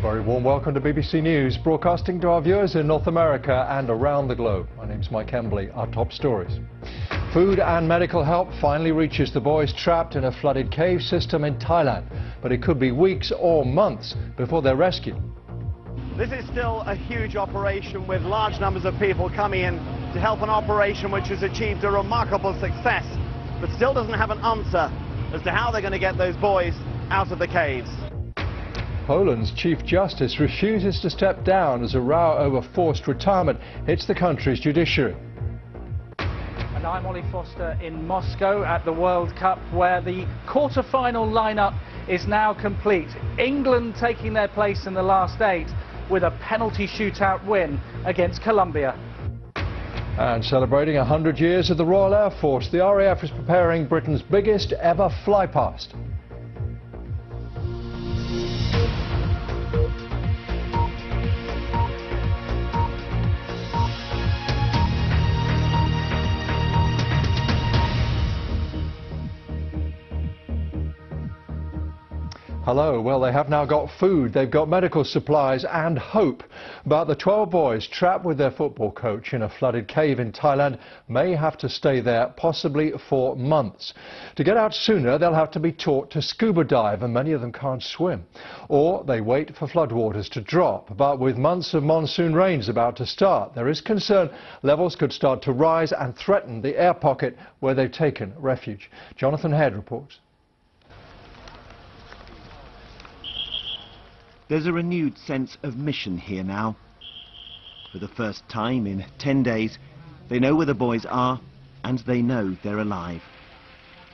Very warm welcome to BBC News, broadcasting to our viewers in North America and around the globe. My name's Mike Embley. Our top stories. Food and medical help finally reaches the boys trapped in a flooded cave system in Thailand, but it could be weeks or months before they're rescued. This is still a huge operation with large numbers of people coming in to help an operation which has achieved a remarkable success, but still doesn't have an answer as to how they're going to get those boys out of the caves. Poland's Chief Justice refuses to step down as a row over forced retirement hits the country's judiciary. And I'm Ollie Foster in Moscow at the World Cup, where the quarter-final lineup is now complete. England taking their place in the last 8 with a penalty shootout win against Colombia. And celebrating 100 years of the Royal Air Force, the RAF is preparing Britain's biggest ever flypast. Hello. Well, they have now got food, they've got medical supplies and hope. But the 12 boys trapped with their football coach in a flooded cave in Thailand may have to stay there possibly for months. To get out sooner, they'll have to be taught to scuba dive, and many of them can't swim. Or they wait for floodwaters to drop. But with months of monsoon rains about to start, there is concern levels could start to rise and threaten the air pocket where they've taken refuge. Jonathan Head reports. There's a renewed sense of mission here now. For the first time in 10 days, they know where the boys are and they know they're alive.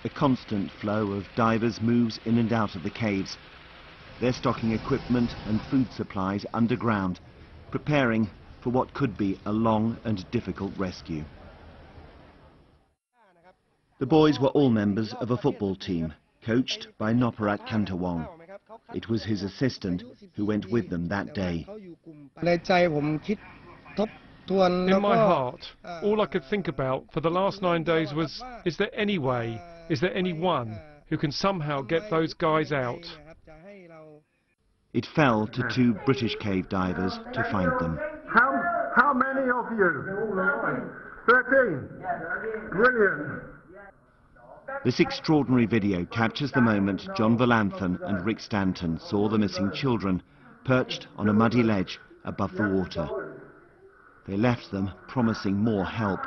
A constant flow of divers moves in and out of the caves. They're stocking equipment and food supplies underground, preparing for what could be a long and difficult rescue. The boys were all members of a football team, coached by Noparat Kantawong. It was his assistant who went with them that day. In my heart, all I could think about for the last 9 days was, is there any way, is there anyone who can somehow get those guys out? It fell to 2 British cave divers to find them. How many of you? 13? Brilliant. This extraordinary video captures the moment John Valanthan and Rick Stanton saw the missing children perched on a muddy ledge above the water. They left them promising more help.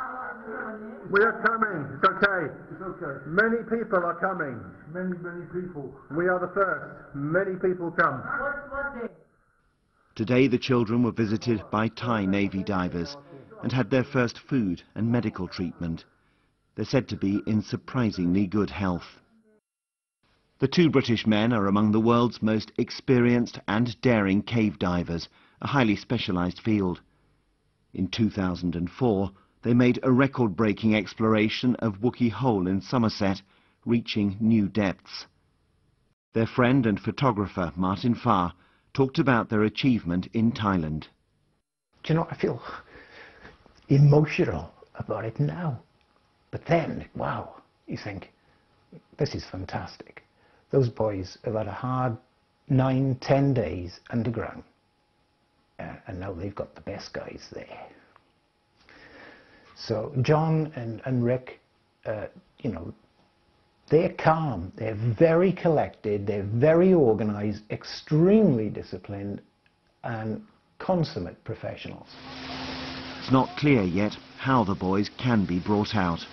We are coming. It's okay. It's okay. Many people are coming. Many people. We are the first. Many people come. Today the children were visited by Thai Navy divers and had their first food and medical treatment. They're said to be in surprisingly good health. The 2 British men are among the world's most experienced and daring cave divers, a highly specialised field. In 2004, they made a record-breaking exploration of Wookey Hole in Somerset, reaching new depths. Their friend and photographer, Martin Farr, talked about their achievement in Thailand. Do you know, I feel emotional about it now. But then, wow, you think, this is fantastic. Those boys have had a hard 9-10 days underground. And now they've got the best guys there. So John and Rick, you know, they're calm, they're very collected, they're very organised, extremely disciplined and consummate professionals. It's not clear yet how the boys can be brought out.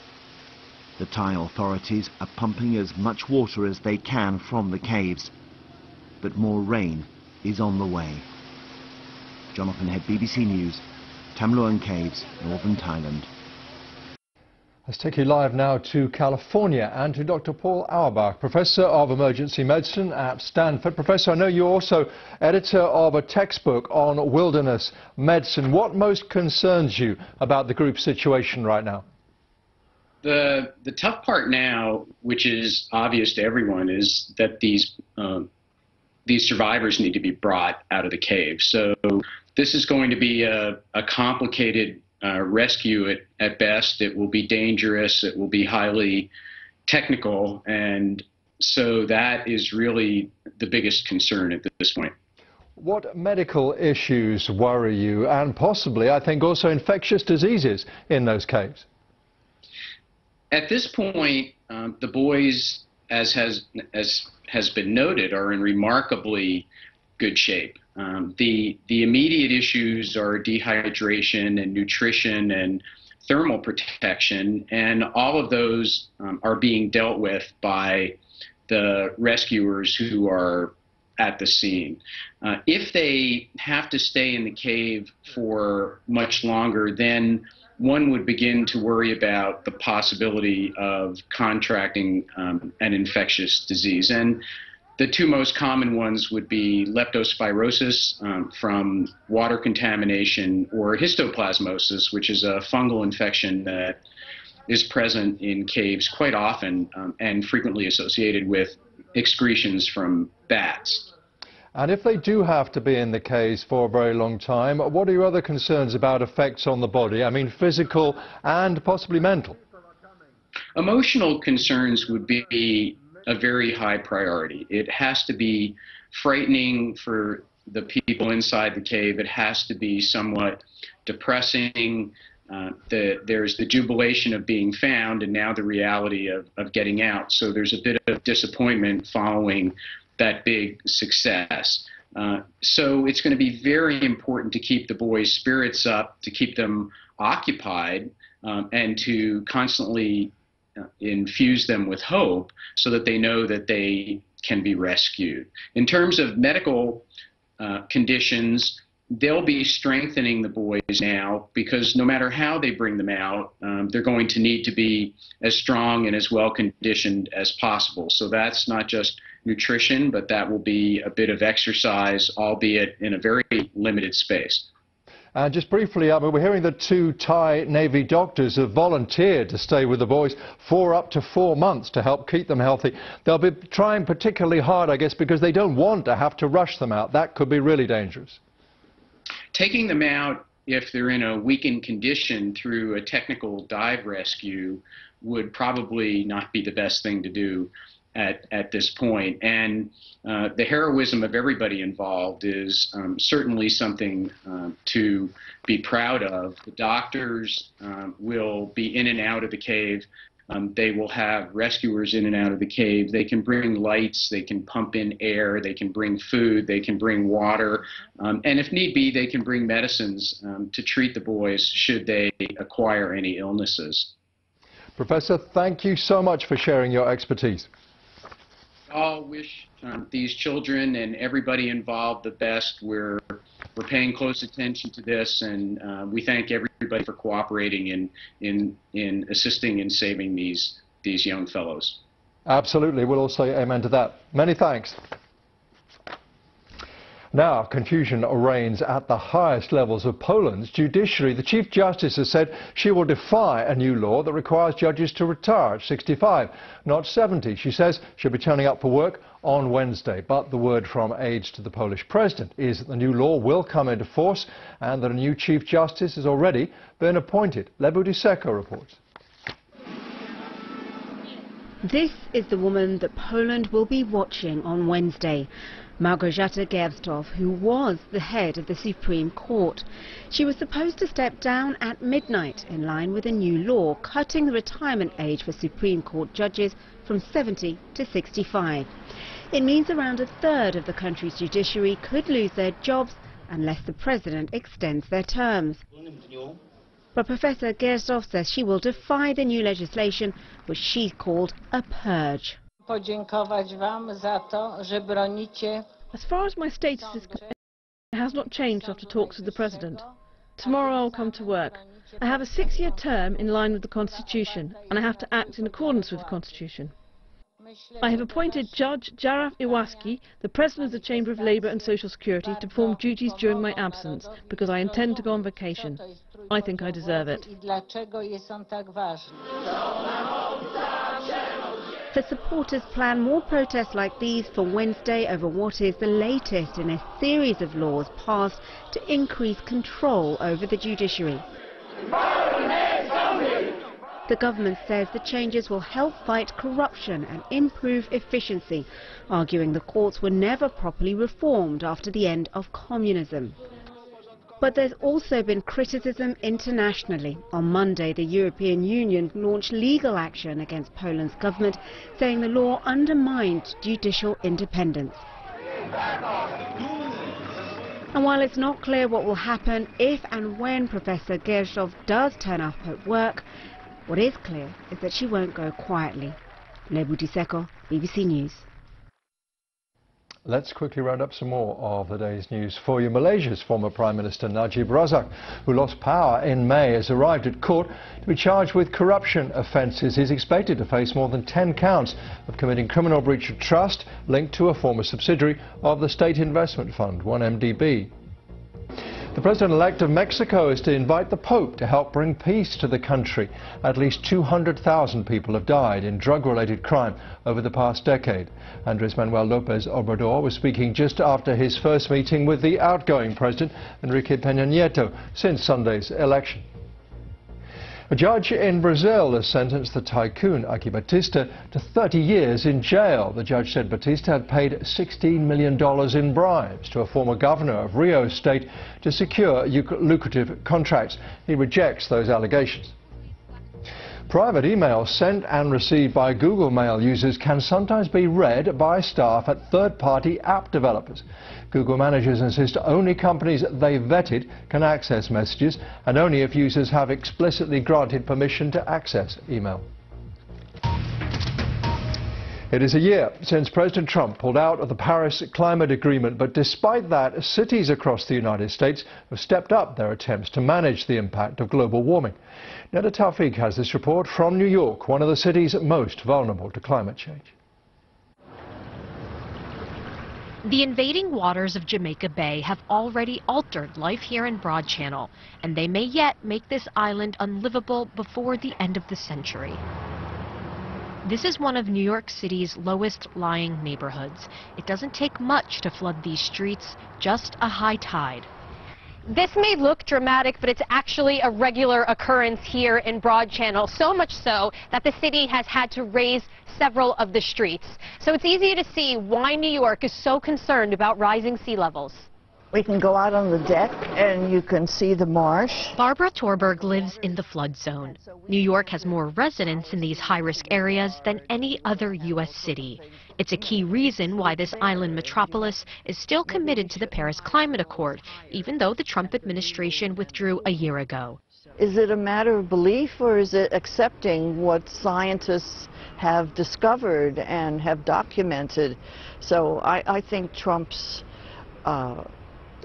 The Thai authorities are pumping as much water as they can from the caves, but more rain is on the way. Jonathan Head, BBC News, Tham Luang Caves, northern Thailand. Let's take you live now to California and to Dr. Paul Auerbach, Professor of Emergency Medicine at Stanford. Professor, I know you're also editor of a textbook on wilderness medicine. What most concerns you about the group's situation right now? The tough part now, which is obvious to everyone, is that these survivors need to be brought out of the cave. So this is going to be a complicated rescue at best. It will be dangerous. It will be highly technical. And so that is really the biggest concern at this point. What medical issues worry you, and possibly, I think, also infectious diseases in those caves? At this point, the boys, as has been noted, are in remarkably good shape. The immediate issues are dehydration and nutrition and thermal protection, and all of those are being dealt with by the rescuers who are at the scene. If they have to stay in the cave for much longer, then one would begin to worry about the possibility of contracting an infectious disease. And the two most common ones would be leptospirosis from water contamination, or histoplasmosis, which is a fungal infection that is present in caves quite often and frequently associated with excretions from bats. And if they do have to be in the caves for a very long time, what are your other concerns about effects on the body? I mean, physical and possibly mental. Emotional concerns would be a very high priority. It has to be frightening for the people inside the cave. It has to be somewhat depressing. There's the jubilation of being found and now the reality of getting out. So there's a bit of disappointment following that big success. So it's going to be very important to keep the boys' spirits up, to keep them occupied, and to constantly infuse them with hope so that they know that they can be rescued. In terms of medical conditions, they'll be strengthening the boys now, because no matter how they bring them out, they're going to need to be as strong and as well conditioned as possible. So that's not just nutrition, but that will be a bit of exercise, albeit in a very limited space. Just briefly, we're hearing that 2 Thai Navy doctors have volunteered to stay with the boys for up to 4 months to help keep them healthy. They'll be trying particularly hard, I guess, because they don't want to have to rush them out. That could be really dangerous. Taking them out, if they're in a weakened condition, through a technical dive rescue would probably not be the best thing to do at this point. And the heroism of everybody involved is certainly something to be proud of. The doctors will be in and out of the cave. They will have rescuers in and out of the cave. They can bring lights, they can pump in air, they can bring food, they can bring water, and if need be, they can bring medicines to treat the boys should they acquire any illnesses. Professor, thank you so much for sharing your expertise. I all wish these children and everybody involved the best. We're paying close attention to this, and we thank everybody for cooperating in assisting in saving these young fellows. Absolutely. We'll all say amen to that. Many thanks. Now, confusion reigns at the highest levels of Poland's judiciary. The Chief Justice has said she will defy a new law that requires judges to retire at 65, not 70. She says she'll be turning up for work on Wednesday. But the word from aides to the Polish president is that the new law will come into force and that a new Chief Justice has already been appointed. Lebu Diseko reports. This is the woman that Poland will be watching on Wednesday. Małgorzata Gersdorf, who was the head of the Supreme Court. She was supposed to step down at midnight in line with a new law cutting the retirement age for Supreme Court judges from 70 to 65. It means around a third of the country's judiciary could lose their jobs unless the president extends their terms. But Professor Gersdorf says she will defy the new legislation, which she called a purge. As far as my status is concerned, it has not changed after talks with the President. Tomorrow I will come to work. I have a 6-year term in line with the Constitution, and I have to act in accordance with the Constitution. I have appointed Judge Jaraf Iwaski, the President of the Chamber of Labour and Social Security, to perform duties during my absence, because I intend to go on vacation. I think I deserve it. Her supporters plan more protests like these for Wednesday over what is the latest in a series of laws passed to increase control over the judiciary. The government says the changes will help fight corruption and improve efficiency, arguing the courts were never properly reformed after the end of communism. But there's also been criticism internationally. On Monday, the European Union launched legal action against Poland's government, saying the law undermined judicial independence. And while it's not clear what will happen if and when Professor Gershow does turn up at work, what is clear is that she won't go quietly. Lebu Diseko, BBC News. Let's quickly round up some more of the day's news for you. Malaysia's former Prime Minister Najib Razak, who lost power in May, has arrived at court to be charged with corruption offences. He's expected to face more than 10 counts of committing criminal breach of trust linked to a former subsidiary of the State Investment Fund, 1MDB. The President-elect of Mexico is to invite the Pope to help bring peace to the country. At least 200,000 people have died in drug-related crime over the past decade. Andrés Manuel López Obrador was speaking just after his first meeting with the outgoing President, Enrique Peña Nieto, since Sunday's election. A judge in Brazil has sentenced the tycoon Aki Batista to 30 years in jail. The judge said Batista had paid $16 million in bribes to a former governor of Rio State to secure lucrative contracts. He rejects those allegations. Private emails sent and received by Google Mail users can sometimes be read by staff at third-party app developers. Google managers insist only companies they vetted can access messages, and only if users have explicitly granted permission to access email. It is a year since President Trump pulled out of the Paris Climate Agreement, but despite that, cities across the United States have stepped up their attempts to manage the impact of global warming. Neda Tawfiq has this report from New York, one of the cities most vulnerable to climate change. The invading waters of Jamaica Bay have already altered life here in Broad Channel, and they may yet make this island unlivable before the end of the century. This is one of New York City's lowest-lying neighborhoods. It doesn't take much to flood these streets, just a high tide. This may look dramatic, but it's actually a regular occurrence here in Broad Channel, so much so that the city has had to raise several of the streets. So it's easy to see why New York is so concerned about rising sea levels. We can go out on the deck and you can see the marsh. Barbara Torberg lives in the flood zone. New York has more residents in these high-risk areas than any other U.S. city. It's a key reason why this island metropolis is still committed to the Paris Climate Accord, even though the Trump administration withdrew a year ago. Is it a matter of belief, or is it accepting what scientists have discovered and have documented? So I think Trump's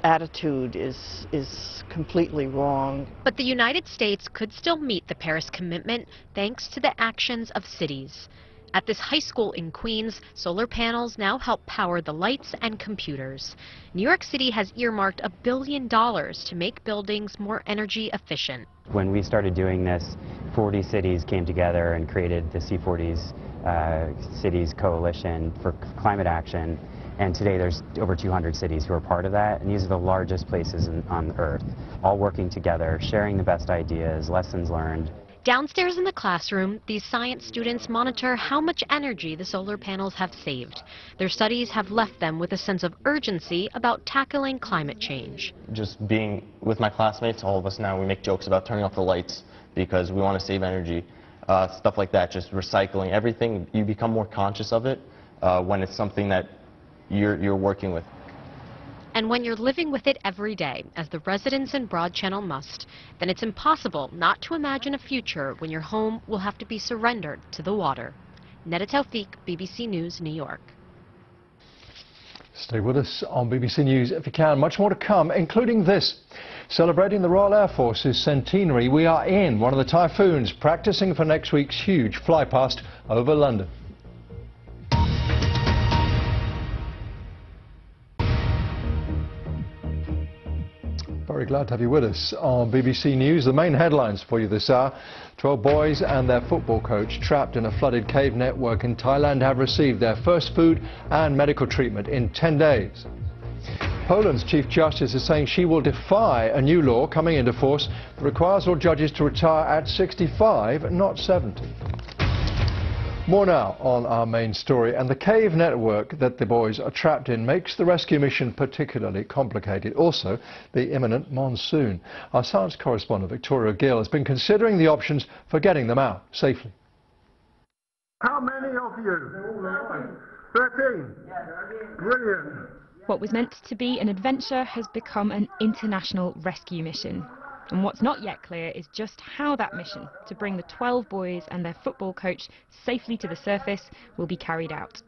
attitude is completely wrong. But the United States could still meet the Paris commitment thanks to the actions of cities. At this high school in Queens, solar panels now help power the lights and computers. New York City has earmarked $1 billion to make buildings more energy efficient. When we started doing this, 40 cities came together and created the C40's Cities Coalition for Climate Action. And today there's over 200 cities who are part of that, and these are the largest places on Earth, all working together, sharing the best ideas, lessons learned. Downstairs in the classroom, these science students monitor how much energy the solar panels have saved. Their studies have left them with a sense of urgency about tackling climate change. Just being with my classmates, all of us now, we make jokes about turning off the lights because we want to save energy. Stuff like that, just recycling everything. You become more conscious of it when it's something that you're working with. And when you're living with it every day, as the residents in Broad Channel must, then it's impossible not to imagine a future when your home will have to be surrendered to the water. Neda Tawfiq, BBC News, New York. Stay with us on BBC News if you can. Much more to come, including this. Celebrating the Royal Air Force's centenary, we are in one of the Typhoons, practicing for next week's huge flypast over London. Very glad to have you with us on BBC News. The main headlines for you this hour. 12 boys and their football coach trapped in a flooded cave network in Thailand have received their first food and medical treatment in 10 days. Poland's Chief Justice is saying she will defy a new law coming into force that requires all judges to retire at 65, not 70. More now on our main story, and the cave network that the boys are trapped in makes the rescue mission particularly complicated. Also, the imminent monsoon. Our science correspondent Victoria Gill has been considering the options for getting them out safely. How many of you? 13. Brilliant. What was meant to be an adventure has become an international rescue mission. And what's not yet clear is just how that mission, to bring the 12 boys and their football coach safely to the surface, will be carried out.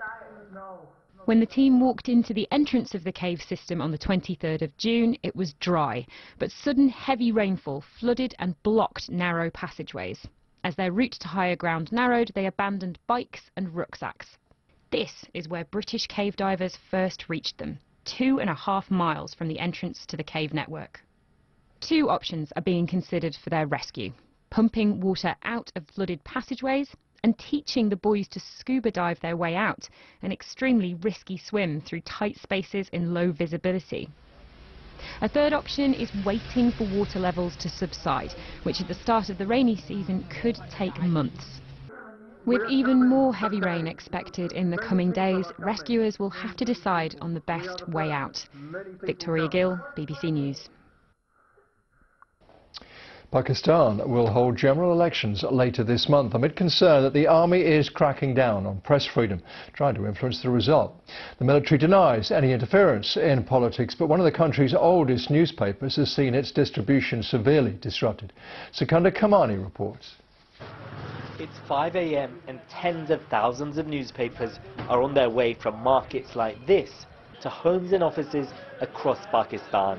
When the team walked into the entrance of the cave system on the 23rd of June, it was dry, but sudden heavy rainfall flooded and blocked narrow passageways. As their route to higher ground narrowed, they abandoned bikes and rucksacks. This is where British cave divers first reached them, 2.5 miles from the entrance to the cave network. Two options are being considered for their rescue: pumping water out of flooded passageways and teaching the boys to scuba dive their way out, an extremely risky swim through tight spaces in low visibility. A third option is waiting for water levels to subside, which at the start of the rainy season could take months. With even more heavy rain expected in the coming days, rescuers will have to decide on the best way out. Victoria Gill, BBC News. Pakistan will hold general elections later this month amid concern that the army is cracking down on press freedom, trying to influence the result. The military denies any interference in politics, but one of the country's oldest newspapers has seen its distribution severely disrupted. Sikandar Kamani reports. It's 5 a.m. and tens of thousands of newspapers are on their way from markets like this to homes and offices across Pakistan.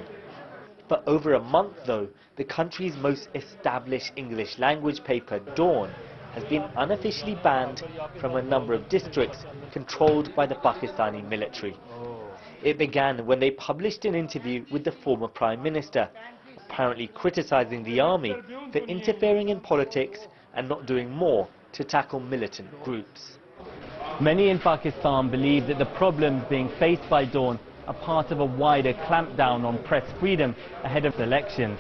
For over a month, though, the country's most established English language paper, Dawn, has been unofficially banned from a number of districts controlled by the Pakistani military. It began when they published an interview with the former Prime Minister, apparently criticizing the army for interfering in politics and not doing more to tackle militant groups. Many in Pakistan believe that the problems being faced by Dawn are part of a wider clampdown on press freedom ahead of the elections.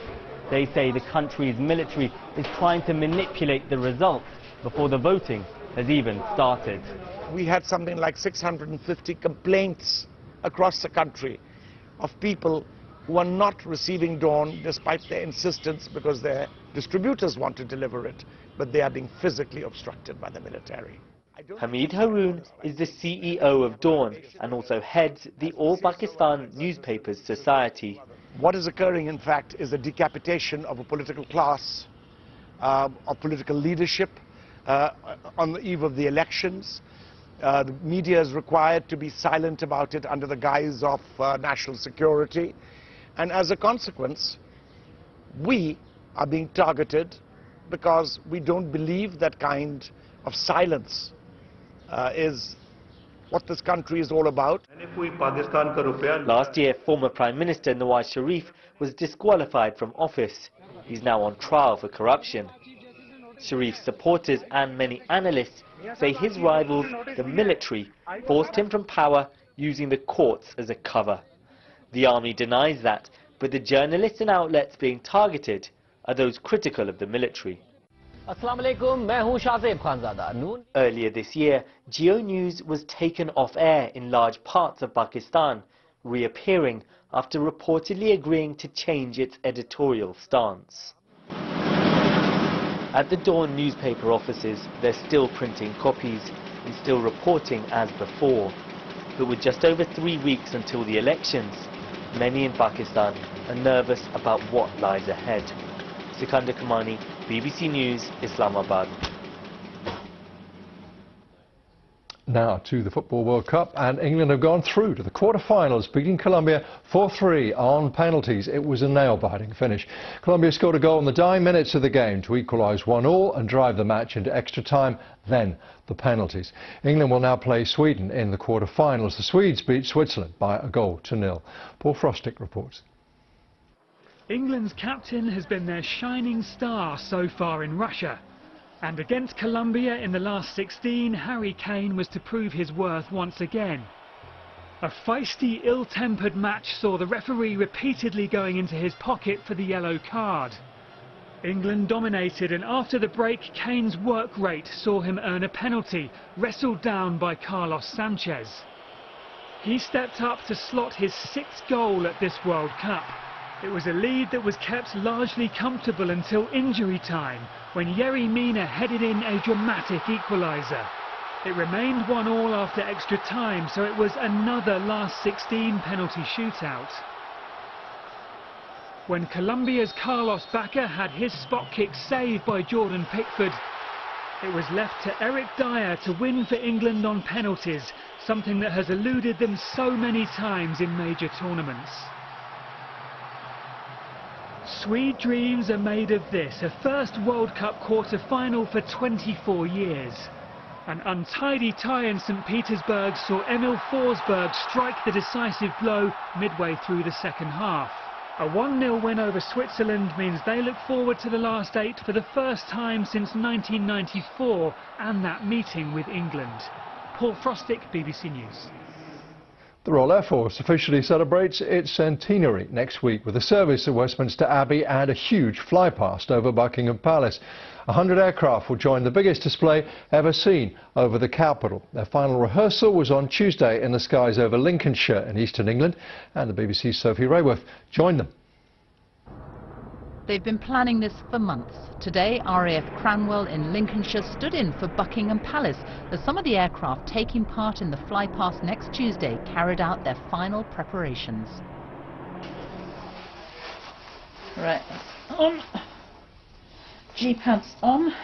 They say the country's military is trying to manipulate the results before the voting has even started. We had something like 650 complaints across the country of people who are not receiving Dawn despite their insistence because their distributors want to deliver it, but they are being physically obstructed by the military. Hamid Haroon is the CEO of Dawn and also heads the All Pakistan Newspapers Society. What is occurring, in fact, is a decapitation of a political class, of political leadership on the eve of the elections. The media is required to be silent about it under the guise of national security. And as a consequence, we are being targeted because we don't believe that kind of silence is what this country is all about. Last year, former Prime Minister Nawaz Sharif was disqualified from office. He's now on trial for corruption. Sharif's supporters and many analysts say his rivals, the military, forced him from power using the courts as a cover. The army denies that, but the journalists and outlets being targeted are those critical of the military. Earlier this year, Geo News was taken off air in large parts of Pakistan, reappearing after reportedly agreeing to change its editorial stance. At the Dawn newspaper offices, they're still printing copies and still reporting as before. But with just over 3 weeks until the elections, many in Pakistan are nervous about what lies ahead. Sikandar Kamani, BBC News, Islamabad. Now to the Football World Cup, and England have gone through to the quarter-finals, beating Colombia 4-3 on penalties. It was a nail-biting finish. Colombia scored a goal in the dying minutes of the game to equalise 1-1 and drive the match into extra time, then the penalties. England will now play Sweden in the quarter-finals. The Swedes beat Switzerland by 1-0. Paul Frostick reports. England's captain has been their shining star so far in Russia. And against Colombia in the last 16, Harry Kane was to prove his worth once again. A feisty, ill-tempered match saw the referee repeatedly going into his pocket for the yellow card. England dominated, and after the break, Kane's work rate saw him earn a penalty, wrestled down by Carlos Sanchez. He stepped up to slot his 6th goal at this World Cup. It was a lead that was kept largely comfortable until injury time, when Yerry Mina headed in a dramatic equaliser. It remained 1-1 after extra time, so it was another last 16 penalty shootout. When Colombia's Carlos Bacca had his spot kick saved by Jordan Pickford, it was left to Eric Dyer to win for England on penalties, something that has eluded them so many times in major tournaments. Sweet dreams are made of this, a first World Cup quarter-final for 24 years. An untidy tie in St. Petersburg saw Emil Forsberg strike the decisive blow midway through the second half. A 1-0 win over Switzerland means they look forward to the last 8 for the first time since 1994 and that meeting with England. Paul Frostick, BBC News. The Royal Air Force officially celebrates its centenary next week with a service at Westminster Abbey and a huge flypast over Buckingham Palace. 100 aircraft will join the biggest display ever seen over the capital. Their final rehearsal was on Tuesday in the skies over Lincolnshire in eastern England, and the BBC's Sophie Rayworth joined them. They've been planning this for months. Today, RAF Cranwell in Lincolnshire stood in for Buckingham Palace as some of the aircraft taking part in the flypast next Tuesday carried out their final preparations. Right, on. G-pads on.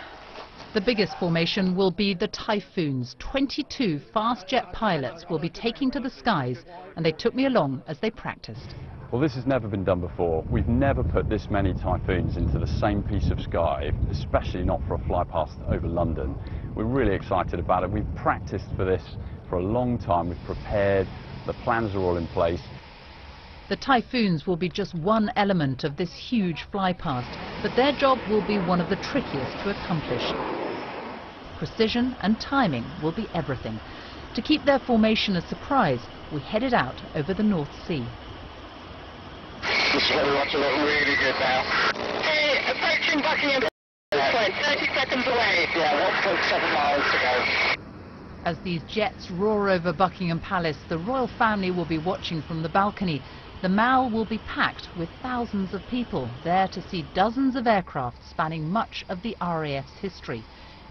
The biggest formation will be the Typhoons. 22 fast jet pilots will be taking to the skies, and they took me along as they practiced. Well, this has never been done before. We've never put this many Typhoons into the same piece of sky, especially not for a flypast over London. We're really excited about it. We've practiced for this for a long time. We've prepared. The plans are all in place. The Typhoons will be just one element of this huge flypast, but their job will be one of the trickiest to accomplish. Precision and timing will be everything. To keep their formation a surprise, we headed out over the North Sea. This is where we want to look really good now. Hey, approaching Buckingham Palace, 30 seconds away. Yeah, 1.7 miles to go. As these jets roar over Buckingham Palace, the royal family will be watching from the balcony. The Mall will be packed with thousands of people there to see dozens of aircraft spanning much of the RAF's history.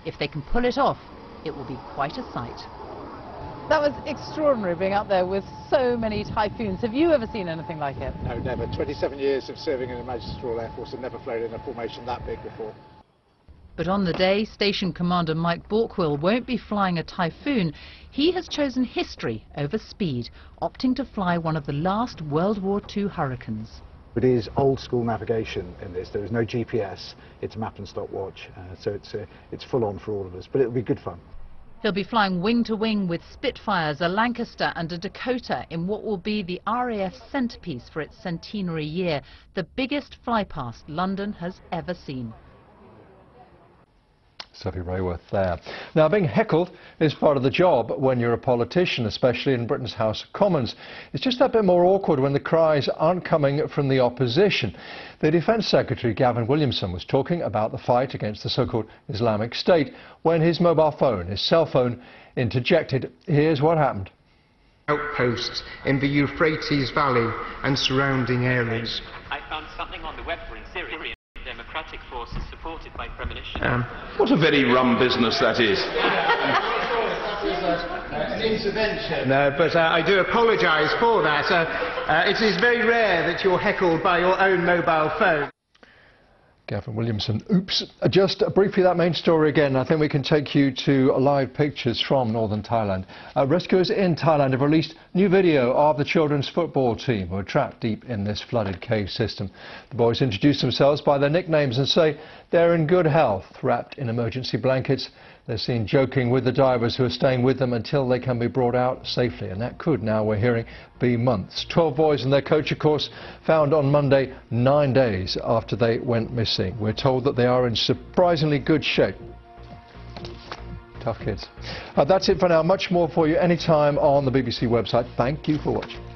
If they can pull it off, it will be quite a sight. That was extraordinary, being up there with so many Typhoons. Have you ever seen anything like it? No, never. 27 years of serving in the Majesty's Royal Air Force and never flown in a formation that big before. But on the day, Station Commander Mike Borkwill won't be flying a Typhoon. He has chosen history over speed, opting to fly one of the last World War II Hurricanes. It is old-school navigation in this. There is no GPS. It's a map and stopwatch, so it's full on for all of us. But it'll be good fun. He'll be flying wing-to-wing with Spitfires, a Lancaster and a Dakota in what will be the RAF centrepiece for its centenary year, the biggest flypast London has ever seen. Sophie Rayworth there. Now, being heckled is part of the job when you're a politician, especially in Britain's House of Commons. It's just that bit more awkward when the cries aren't coming from the opposition. The Defence Secretary, Gavin Williamson, was talking about the fight against the so-called Islamic State when his mobile phone, his cell phone, interjected. Here's what happened. Outposts in the Euphrates Valley and surrounding areas. I found something on the web for Syrian democratic forces supported by premonition. What a very rum business that is. An intervention. No, but I do apologise for that. It is very rare that you're heckled by your own mobile phone. Gavin Williamson. Oops. Just briefly, that main story again. I think we can take you to live pictures from northern Thailand. Rescuers in Thailand have released new video of the children's football team who are trapped deep in this flooded cave system. The boys introduce themselves by their nicknames and say they're in good health, wrapped in emergency blankets. They're seen joking with the divers who are staying with them until they can be brought out safely. And that could, now we're hearing, be months. 12 boys and their coach, of course, found on Monday 9 days after they went missing. We're told that they are in surprisingly good shape. Tough kids. That's it for now. Much more for you anytime on the BBC website. Thank you for watching.